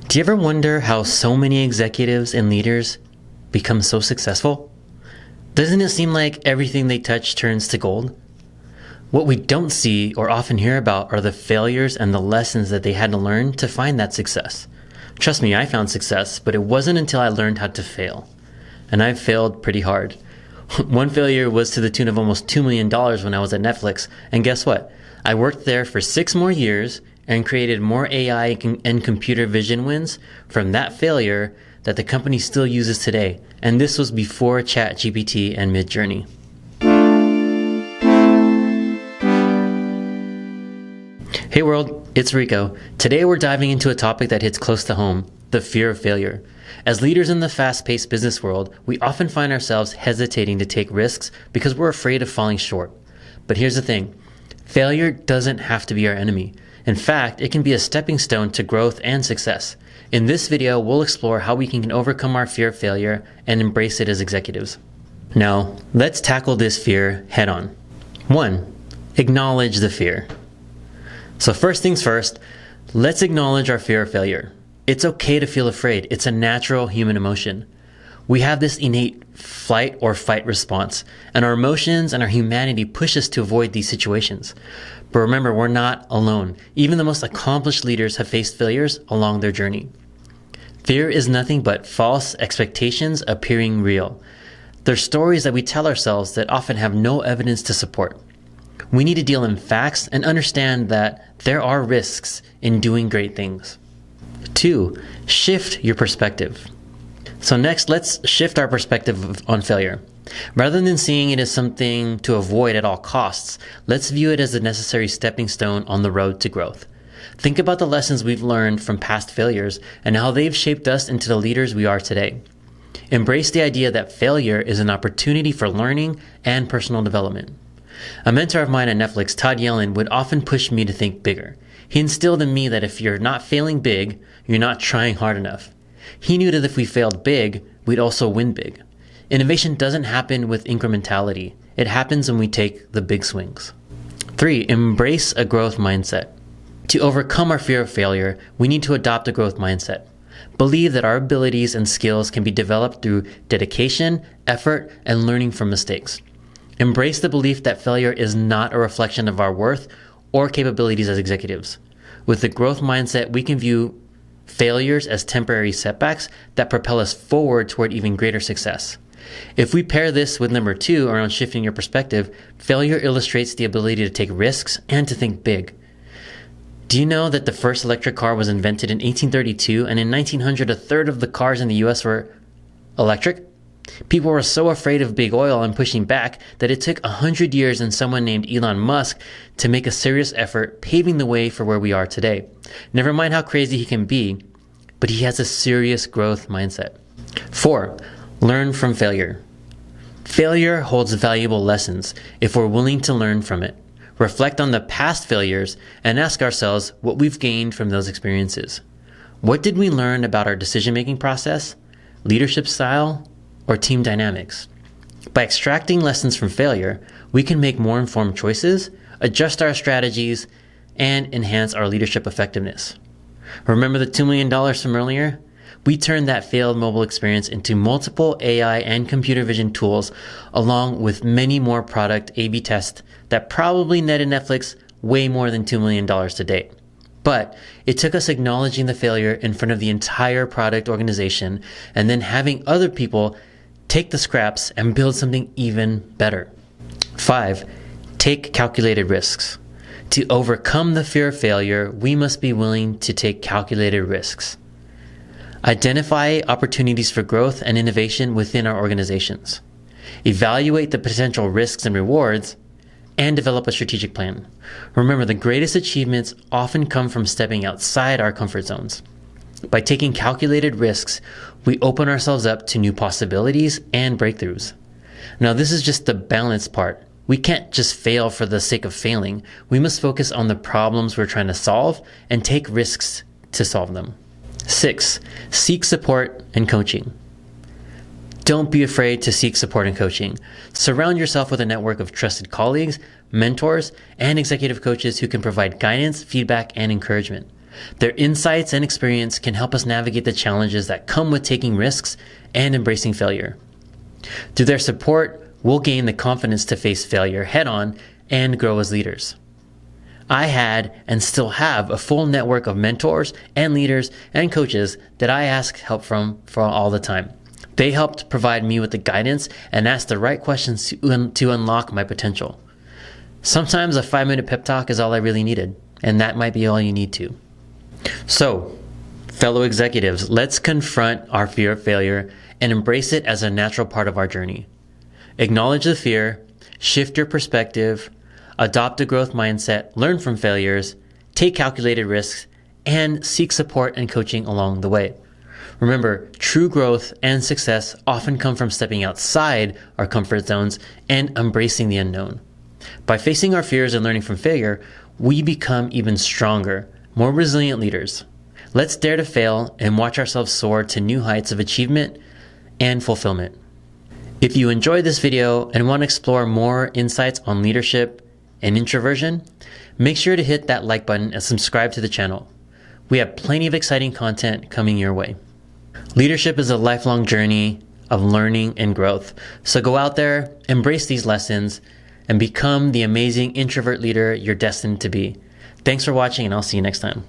Do you ever wonder how so many executives and leaders become so successful? Doesn't it seem like everything they touch turns to gold? What we don't see or often hear about are the failures and the lessons that they had to learn to find that success. Trust me, I found success, but it wasn't until I learned how to fail. And I've failed pretty hard. One failure was to the tune of almost $2 million when I was at Netflix. And guess what? I worked there for 6 more years and created more AI and computer vision wins from that failure that the company still uses today. And this was before ChatGPT and Midjourney. Hey world, it's Rico. Today we're diving into a topic that hits close to home, the fear of failure. As leaders in the fast-paced business world, we often find ourselves hesitating to take risks because we're afraid of falling short. But here's the thing, failure doesn't have to be our enemy. In fact, it can be a stepping stone to growth and success. In this video, we'll explore how we can overcome our fear of failure and embrace it as executives. Now, let's tackle this fear head on. 1. Acknowledge the fear. So first things first, let's acknowledge our fear of failure. It's okay to feel afraid. It's a natural human emotion. We have this innate flight or fight response, and our emotions and our humanity push us to avoid these situations. But remember, we're not alone. Even the most accomplished leaders have faced failures along their journey. Fear is nothing but false expectations appearing real. They're stories that we tell ourselves that often have no evidence to support. We need to deal in facts and understand that there are risks in doing great things. 2. Shift your perspective. So next, let's shift our perspective on failure. Rather than seeing it as something to avoid at all costs, let's view it as a necessary stepping stone on the road to growth. Think about the lessons we've learned from past failures and how they've shaped us into the leaders we are today. Embrace the idea that failure is an opportunity for learning and personal development. A mentor of mine at Netflix, Todd Yellen, would often push me to think bigger. He instilled in me that if you're not failing big, you're not trying hard enough. He knew that if we failed big, we'd also win big. Innovation doesn't happen with incrementality. It happens when we take the big swings. 3. Embrace a growth mindset. To overcome our fear of failure, we need to adopt a growth mindset. Believe that our abilities and skills can be developed through dedication, effort, and learning from mistakes. Embrace the belief that failure is not a reflection of our worth or capabilities as executives. With the growth mindset, we can view failures as temporary setbacks that propel us forward toward even greater success. If we pair this with number 2 around shifting your perspective, failure illustrates the ability to take risks and to think big. Do you know that the first electric car was invented in 1832, and in 1900 a third of the cars in the US were electric? People were so afraid of big oil and pushing back that it took 100 years and someone named Elon Musk to make a serious effort, paving the way for where we are today. Never mind how crazy he can be, but he has a serious growth mindset. 4. Learn from failure. Failure holds valuable lessons if we're willing to learn from it. Reflect on the past failures and ask ourselves what we've gained from those experiences. What did we learn about our decision-making process, leadership style, or team dynamics? By extracting lessons from failure, we can make more informed choices, adjust our strategies, and enhance our leadership effectiveness. Remember the $2 million from earlier? We turned that failed mobile experience into multiple AI and computer vision tools, along with many more product A/B tests that probably netted Netflix way more than $2 million to date. But it took us acknowledging the failure in front of the entire product organization and then having other people take the scraps and build something even better. 5. Take calculated risks. To overcome the fear of failure, we must be willing to take calculated risks. Identify opportunities for growth and innovation within our organizations. Evaluate the potential risks and rewards, and develop a strategic plan. Remember, the greatest achievements often come from stepping outside our comfort zones. By taking calculated risks, we open ourselves up to new possibilities and breakthroughs. Now, this is just the balance part. We can't just fail for the sake of failing. We must focus on the problems we're trying to solve and take risks to solve them. 6. Seek support and coaching. Don't be afraid to seek support and coaching. Surround yourself with a network of trusted colleagues, mentors, and executive coaches who can provide guidance, feedback, and encouragement. Their insights and experience can help us navigate the challenges that come with taking risks and embracing failure. Through their support, we'll gain the confidence to face failure head-on and grow as leaders. I had and still have a full network of mentors and leaders and coaches that I ask help from for all the time. They helped provide me with the guidance and ask the right questions to unlock my potential. Sometimes a 5-minute pep talk is all I really needed, and that might be all you need too. So, fellow executives, let's confront our fear of failure and embrace it as a natural part of our journey. Acknowledge the fear, shift your perspective, adopt a growth mindset, learn from failures, take calculated risks, and seek support and coaching along the way. Remember, true growth and success often come from stepping outside our comfort zones and embracing the unknown. By facing our fears and learning from failure, we become even stronger, more resilient leaders. Let's dare to fail and watch ourselves soar to new heights of achievement and fulfillment. If you enjoyed this video and want to explore more insights on leadership and introversion, make sure to hit that like button and subscribe to the channel. We have plenty of exciting content coming your way. Leadership is a lifelong journey of learning and growth. So go out there, embrace these lessons, and become the amazing introvert leader you're destined to be. Thanks for watching, and I'll see you next time.